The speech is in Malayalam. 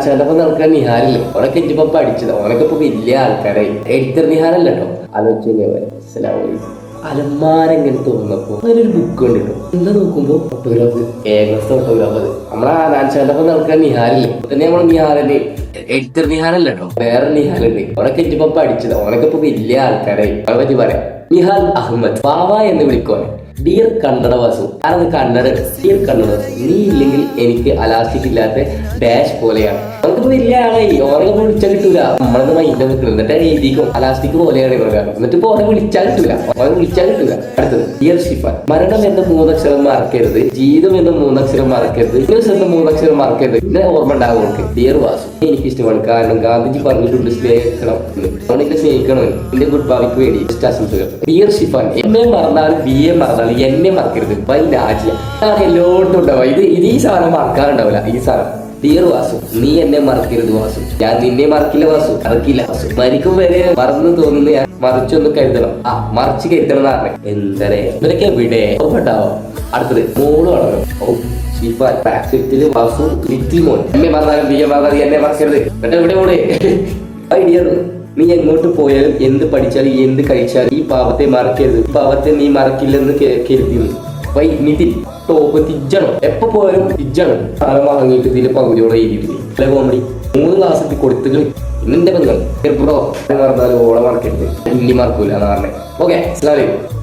അനാൻഷാന്റെ നടക്കാൻ നിഹാരില്ലേ, അവനൊക്കെ ഇപ്പൊ പഠിച്ചത്, അവനൊക്കെ ഇപ്പൊ വലിയ ആൾക്കാരായി. എഡിറ്റർ നിഹാരല്ലോ ആലോചിച്ചു. അലമാര എങ്ങനെ തോന്നുന്നപ്പോ അതിനൊരു ബുക്ക് കണ്ടിട്ടു. എന്താ നോക്കുമ്പോ ഫോട്ടോഗ്രാഫ്, ഏകദേശ ഫോട്ടോഗ്രാഫ്. അത് നമ്മളെ അനാൻഷാന്റെ നടക്കാൻ നിഹാരില്ലേ, തന്നെ നമ്മളെ നിഹാരല്ലേ, എഡിറ്റർ നിഹാരല്ലോ, വേറെ നിഹാലുണ്ട്. അവനൊക്കെ ഇപ്പൊ പഠിച്ചത്, അവനൊക്കെ ഇപ്പൊ വലിയ ആൾക്കാരായി. അവനെ പറ്റി പറയാം. നിഹാൽ അഹമ്മദ് ബാവ എന്ന് വിളിക്കുവാണ്. ഡിയർ കന്നഡ വാസു, അത് കന്നഡ. ഡിയർ കന്നഡ വാസു, നീ ഇല്ലെങ്കിൽ എനിക്ക് അലാസ്റ്റിക് ഇല്ലാത്ത ഡാഷ് പോലെയാണ്. നമുക്കിപ്പോ വലിയ ആളായി, ഓരോ വിളിച്ചാൽ കിട്ടൂല. നമ്മളത് മൈൻഡ് നിൽക്കുന്നത്, എന്നിട്ട് എഴുതിക്കും അലാസ്റ്റിക് പോലെയാണ് ഇവരുടെ. എന്നിട്ട് ഓരോ വിളിച്ചാൽ കിട്ടൂല, ഓരോ വിളിച്ചാൽ കിട്ടൂല. അടുത്തത് ഡിയർ ഷിഫാൻ, മരണം എന്ന 3 അക്ഷരം മറക്കരുത്, ജീവിതം എന്ന 3 അക്ഷരം മറക്കരുത്, ന്യൂസ് എന്ന 3 അക്ഷരം മറക്കരുത്. പിന്നെ ഓർമ്മ ഉണ്ടാകും നമുക്ക്. ഡിയർ വാസു, എനിക്ക് ഇഷ്ടമാണ്, കാരണം ഗാന്ധിജി പറഞ്ഞിട്ടുണ്ട് സ്നേഹിക്കണം, അവനെന്നെ സ്നേഹിക്കണം. എന്റെ ഗുഡ് ഭാവിക്ക് വേണ്ടി ആശംസകൾ. ഡിയർ ഷിഫാൻ, എന്നെ മറന്നാലും ബി എ മറന്നാലും എന്നെ മറക്കരുത്. രാജ്യ എല്ലായിടത്തും ഉണ്ടാവുക. ഇത് ഈ സാധനം മറക്കാറുണ്ടാവില്ല, ഈ സാധനം. ഡിയർ വാസു, നീ എന്നെ മറക്കരുത് വാസു, ഞാൻ നിന്നെ മറക്കില്ല വാസു, മറക്കില്ല വാസു. മരിക്കും വരെ മറന്നു തോന്നുന്നു ഞാൻ മറിച്ചൊന്ന് കരുതണം. മറിച്ച് കരുതണം എന്ന് പറഞ്ഞു. എന്തരേ ഇവരൊക്കെ എവിടെ ഉണ്ടാവോ. അടുത്തത് മോള് വളരണം. വാസു ലിറ്റിൽ മോൻ, എന്നെ മറന്നാലും ബി എ മറന്നാലും എന്നെ മറക്കരുത്. എന്നിട്ട് എവിടെ മോളെ ഡിയർ, നീ എങ്ങോട്ട് പോയാലും എന്ത് പഠിച്ചാലും എന്ത് കഴിച്ചാലും ഈ പാവത്തെ മറക്കരുത്. ഈ പാവത്തെ നീ മറക്കില്ലെന്ന് കരുതിയിരുന്നു. നിതിൻ, ടോപ്പ് തിജ്ജണം, എപ്പോ പോയാലും തിജ്ജണം. സാധനം വാങ്ങിയിട്ട് ഇതിൽ പകുതിയോടെ എഴുതിയിട്ടില്ല. അല്ലെ കോമഡി 3 ക്ലാസ്സിൽ കൊടുത്തുകൾ. ഇന്നെ പെങ്ങൾ ബ്രോ പറഞ്ഞാൽ ഓളെ മറക്കരുത്, ഇനി മറക്കൂല എന്ന് പറഞ്ഞത്. ഓക്കെ, അസ്സലാമു അലൈക്കും.